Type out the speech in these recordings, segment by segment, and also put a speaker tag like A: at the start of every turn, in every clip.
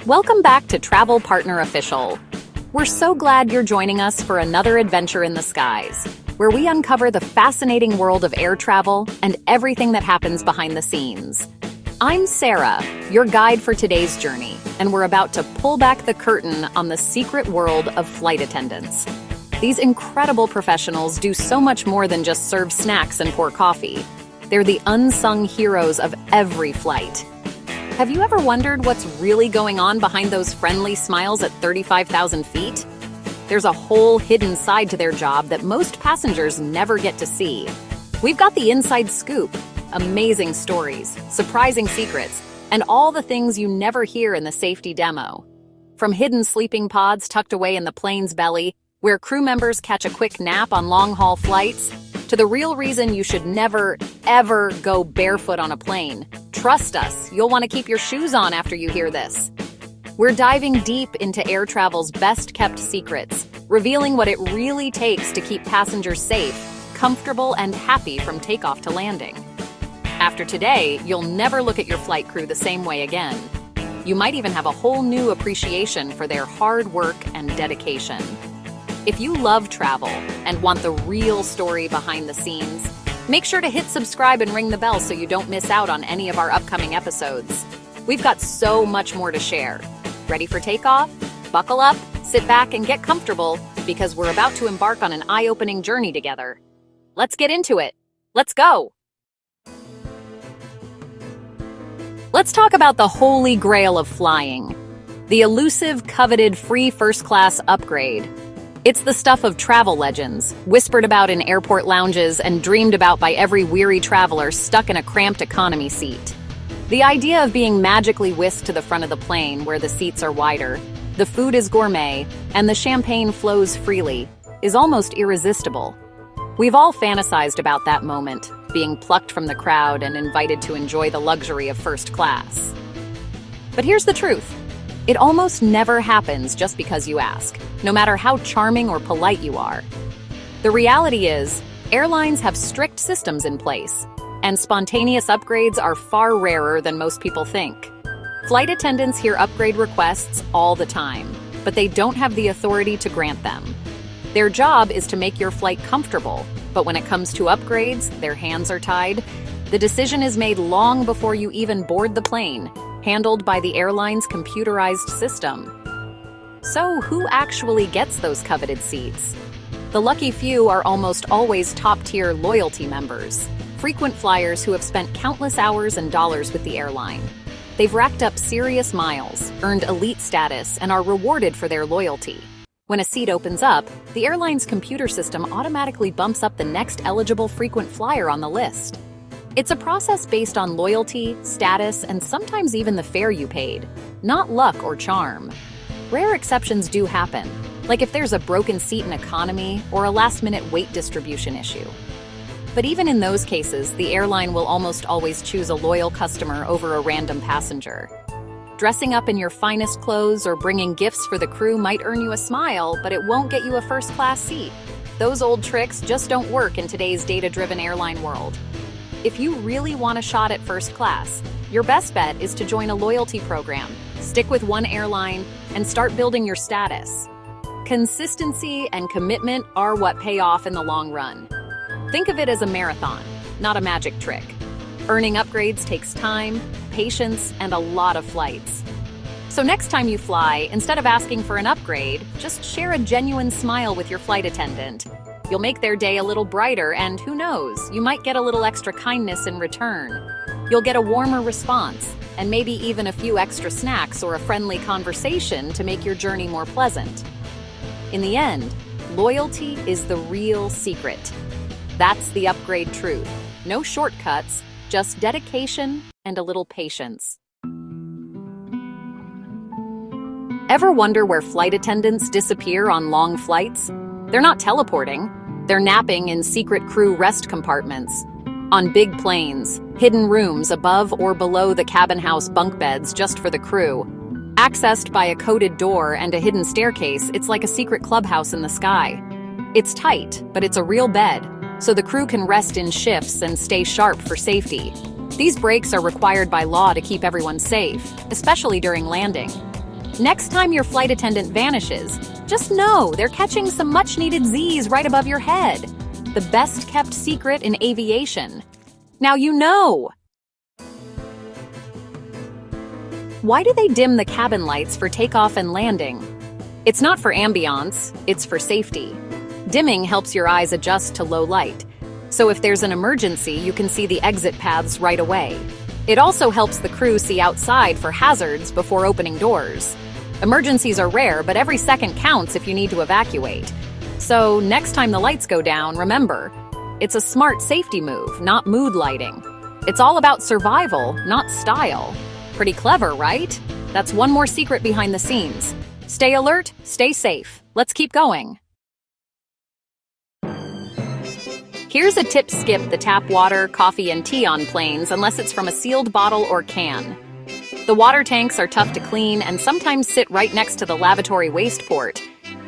A: Welcome back to Travel Partner Official. We're so glad you're joining us for another adventure in the skies, where we uncover the fascinating world of air travel and everything that happens behind the scenes. I'm Sarah, your guide for today's journey, and we're about to pull back the curtain on the secret world of flight attendants. These incredible professionals do so much more than just serve snacks and pour coffee. They're the unsung heroes of every flight. Have you ever wondered what's really going on behind those friendly smiles at 35,000 feet? There's a whole hidden side to their job that most passengers never get to see. We've got the inside scoop, amazing stories, surprising secrets, and all the things you never hear in the safety demo. From hidden sleeping pods tucked away in the plane's belly, where crew members catch a quick nap on long-haul flights, to the real reason you should never, ever go barefoot on a plane. Trust us, you'll want to keep your shoes on after you hear this. We're diving deep into air travel's best-kept secrets, revealing what it really takes to keep passengers safe, comfortable, and happy from takeoff to landing. After today, you'll never look at your flight crew the same way again. You might even have a whole new appreciation for their hard work and dedication. If you love travel and want the real story behind the scenes, make sure to hit subscribe and ring the bell so you don't miss out on any of our upcoming episodes. We've got so much more to share. Ready for takeoff? Buckle up, sit back, and get comfortable because we're about to embark on an eye-opening journey together. Let's get into it. Let's go. Let's talk about the Holy Grail of flying, the elusive, coveted free first-class upgrade. It's the stuff of travel legends, whispered about in airport lounges and dreamed about by every weary traveler stuck in a cramped economy seat. The idea of being magically whisked to the front of the plane where the seats are wider, the food is gourmet, and the champagne flows freely is almost irresistible. We've all fantasized about that moment, being plucked from the crowd and invited to enjoy the luxury of first class. But here's the truth. It almost never happens just because you ask, no matter how charming or polite you are. The reality is, airlines have strict systems in place, and spontaneous upgrades are far rarer than most people think. Flight attendants hear upgrade requests all the time, but they don't have the authority to grant them. Their job is to make your flight comfortable, but when it comes to upgrades, their hands are tied. The decision is made long before you even board the plane, handled by the airline's computerized system. So who actually gets those coveted seats? The lucky few are almost always top-tier loyalty members, frequent flyers who have spent countless hours and dollars with the airline. They've racked up serious miles, earned elite status, and are rewarded for their loyalty. When a seat opens up, the airline's computer system automatically bumps up the next eligible frequent flyer on the list. It's a process based on loyalty, status, and sometimes even the fare you paid, not luck or charm. Rare exceptions do happen, like if there's a broken seat in economy or a last-minute weight distribution issue. But even in those cases, the airline will almost always choose a loyal customer over a random passenger. Dressing up in your finest clothes or bringing gifts for the crew might earn you a smile, but it won't get you a first-class seat. Those old tricks just don't work in today's data-driven airline world. If you really want a shot at first class, your best bet is to join a loyalty program, stick with one airline, and start building your status. Consistency and commitment are what pay off in the long run. Think of it as a marathon, not a magic trick. Earning upgrades takes time, patience, and a lot of flights. So next time you fly, instead of asking for an upgrade, just share a genuine smile with your flight attendant. You'll make their day a little brighter, and who knows, you might get a little extra kindness in return. You'll get a warmer response, and maybe even a few extra snacks or a friendly conversation to make your journey more pleasant. In the end, loyalty is the real secret. That's the upgrade truth. No shortcuts, just dedication and a little patience. Ever wonder where flight attendants disappear on long flights? They're not teleporting. They're napping in secret crew rest compartments. On big planes, hidden rooms above or below the cabin house bunk beds just for the crew. Accessed by a coded door and a hidden staircase, it's like a secret clubhouse in the sky. It's tight, but it's a real bed, so the crew can rest in shifts and stay sharp for safety. These breaks are required by law to keep everyone safe, especially during landing. Next time your flight attendant vanishes, just know they're catching some much-needed Z's right above your head. The best-kept secret in aviation. Now you know! Why do they dim the cabin lights for takeoff and landing? It's not for ambiance, it's for safety. Dimming helps your eyes adjust to low light, so if there's an emergency, you can see the exit paths right away. It also helps the crew see outside for hazards before opening doors. Emergencies are rare, but every second counts if you need to evacuate. So next time the lights go down, remember, it's a smart safety move, not mood lighting. It's all about survival, not style. Pretty clever, right? That's one more secret behind the scenes. Stay alert, stay safe. Let's keep going. Here's a tip: skip the tap water, coffee, and tea on planes unless it's from a sealed bottle or can. The water tanks are tough to clean and sometimes sit right next to the lavatory waste port.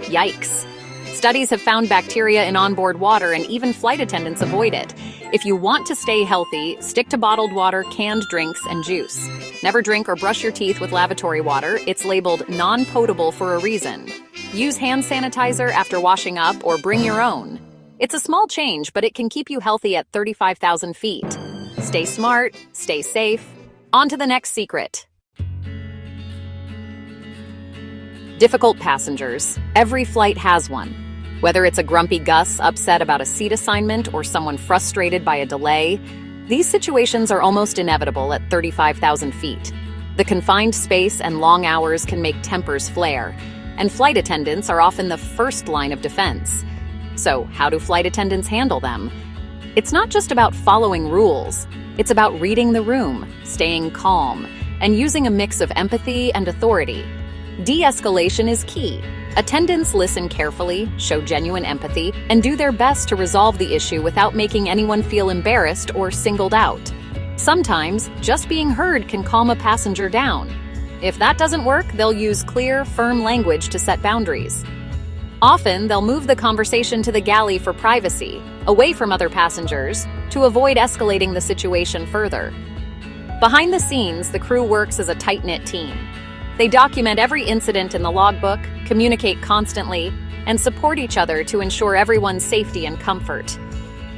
A: Yikes. Studies have found bacteria in onboard water and even flight attendants avoid it. If you want to stay healthy, stick to bottled water, canned drinks, and juice. Never drink or brush your teeth with lavatory water. It's labeled non-potable for a reason. Use hand sanitizer after washing up or bring your own. It's a small change, but it can keep you healthy at 35,000 feet. Stay smart, stay safe. On to the next secret. Difficult passengers. Every flight has one. Whether it's a grumpy Gus upset about a seat assignment or someone frustrated by a delay, these situations are almost inevitable at 35,000 feet. The confined space and long hours can make tempers flare, and flight attendants are often the first line of defense. So, how do flight attendants handle them? It's not just about following rules. It's about reading the room, staying calm, and using a mix of empathy and authority. De-escalation is key. Attendants listen carefully, show genuine empathy, and do their best to resolve the issue without making anyone feel embarrassed or singled out. Sometimes, just being heard can calm a passenger down. If that doesn't work, they'll use clear, firm language to set boundaries. Often, they'll move the conversation to the galley for privacy, away from other passengers, to avoid escalating the situation further. Behind the scenes, the crew works as a tight-knit team. They document every incident in the logbook, communicate constantly, and support each other to ensure everyone's safety and comfort.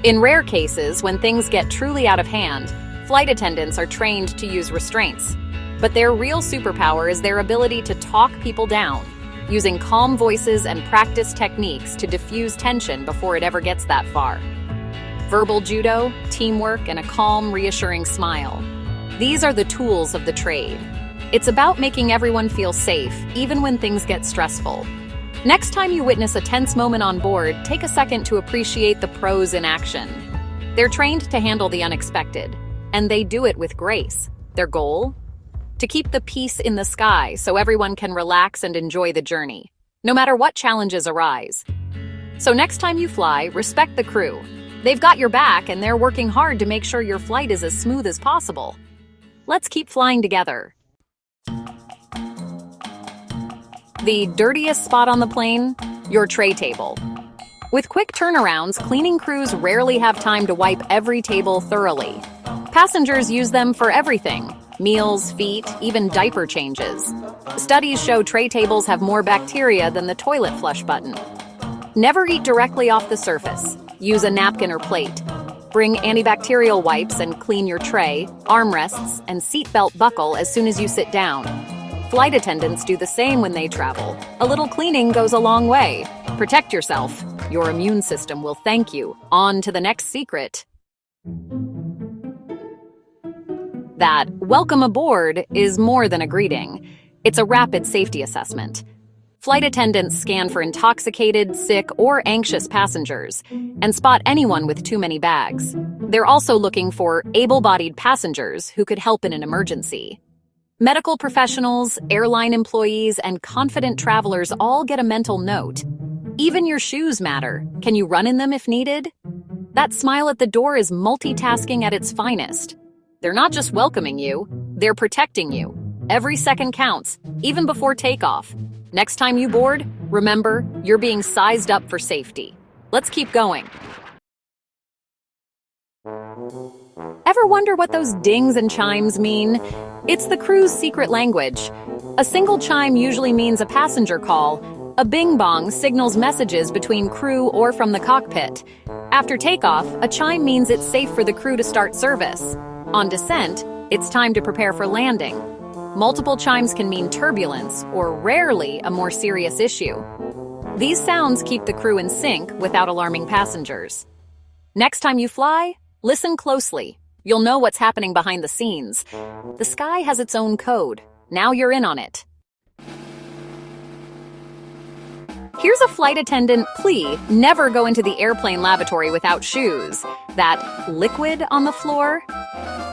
A: In rare cases, when things get truly out of hand, flight attendants are trained to use restraints. But their real superpower is their ability to talk people down, using calm voices and practice techniques to diffuse tension before it ever gets that far. Verbal judo, teamwork, and a calm, reassuring smile. These are the tools of the trade. It's about making everyone feel safe, even when things get stressful. Next time you witness a tense moment on board, take a second to appreciate the pros in action. They're trained to handle the unexpected, and they do it with grace. Their goal? To keep the peace in the sky so everyone can relax and enjoy the journey, no matter what challenges arise. So next time you fly, respect the crew. They've got your back and they're working hard to make sure your flight is as smooth as possible. Let's keep flying together. The dirtiest spot on the plane? Your tray table. With quick turnarounds, cleaning crews rarely have time to wipe every table thoroughly. Passengers use them for everything: meals, feet, even diaper changes. Studies show tray tables have more bacteria than the toilet flush button. Never eat directly off the surface. Use a napkin or plate. Bring antibacterial wipes and clean your tray, armrests, and seatbelt buckle as soon as you sit down. Flight attendants do the same when they travel. A little cleaning goes a long way. Protect yourself. Your immune system will thank you. On to the next secret. That welcome aboard is more than a greeting. It's a rapid safety assessment. Flight attendants scan for intoxicated, sick, or anxious passengers and spot anyone with too many bags. They're also looking for able-bodied passengers who could help in an emergency. Medical professionals, airline employees, and confident travelers all get a mental note. Even your shoes matter. Can you run in them if needed? That smile at the door is multitasking at its finest. They're not just welcoming you, they're protecting you. Every second counts, even before takeoff. Next time you board, remember, you're being sized up for safety. Let's keep going. Ever wonder what those dings and chimes mean? It's the crew's secret language. A single chime usually means a passenger call. A bing-bong signals messages between crew or from the cockpit. After takeoff, a chime means it's safe for the crew to start service. On descent, it's time to prepare for landing. Multiple chimes can mean turbulence, or rarely a more serious issue. These sounds keep the crew in sync without alarming passengers. Next time you fly, listen closely. You'll know what's happening behind the scenes. The sky has its own code. Now you're in on it. Here's a flight attendant plea: never go into the airplane lavatory without shoes. That liquid on the floor?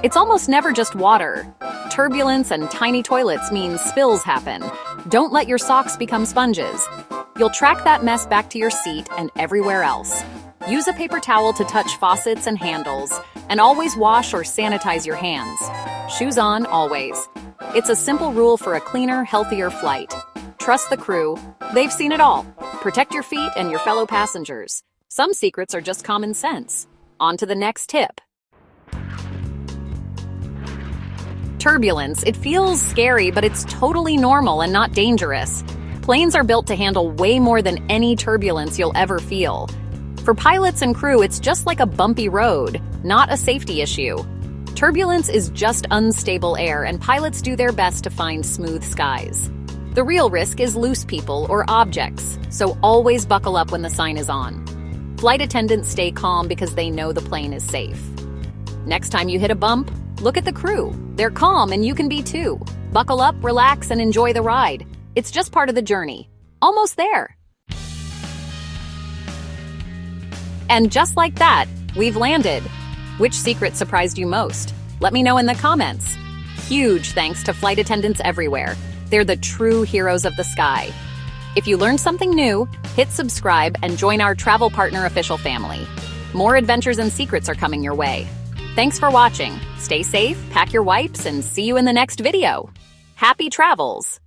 A: It's almost never just water. Turbulence and tiny toilets mean spills happen. Don't let your socks become sponges. You'll track that mess back to your seat and everywhere else. Use a paper towel to touch faucets and handles, and always wash or sanitize your hands. Shoes on, always. It's a simple rule for a cleaner, healthier flight. Trust the crew. They've seen it all. Protect your feet and your fellow passengers. Some secrets are just common sense. On to the next tip. Turbulence. It feels scary, but it's totally normal and not dangerous. Planes are built to handle way more than any turbulence you'll ever feel. For pilots and crew, it's just like a bumpy road, not a safety issue. Turbulence is just unstable air, and pilots do their best to find smooth skies. The real risk is loose people or objects, so always buckle up when the sign is on. Flight attendants stay calm because they know the plane is safe. Next time you hit a bump, look at the crew. They're calm and you can be too. Buckle up, relax, and enjoy the ride. It's just part of the journey. Almost there. And just like that, we've landed. Which secret surprised you most? Let me know in the comments. Huge thanks to flight attendants everywhere. They're the true heroes of the sky. If you learned something new, hit subscribe and join our Travel Partner official family. More adventures and secrets are coming your way. Thanks for watching. Stay safe, pack your wipes, and see you in the next video. Happy travels!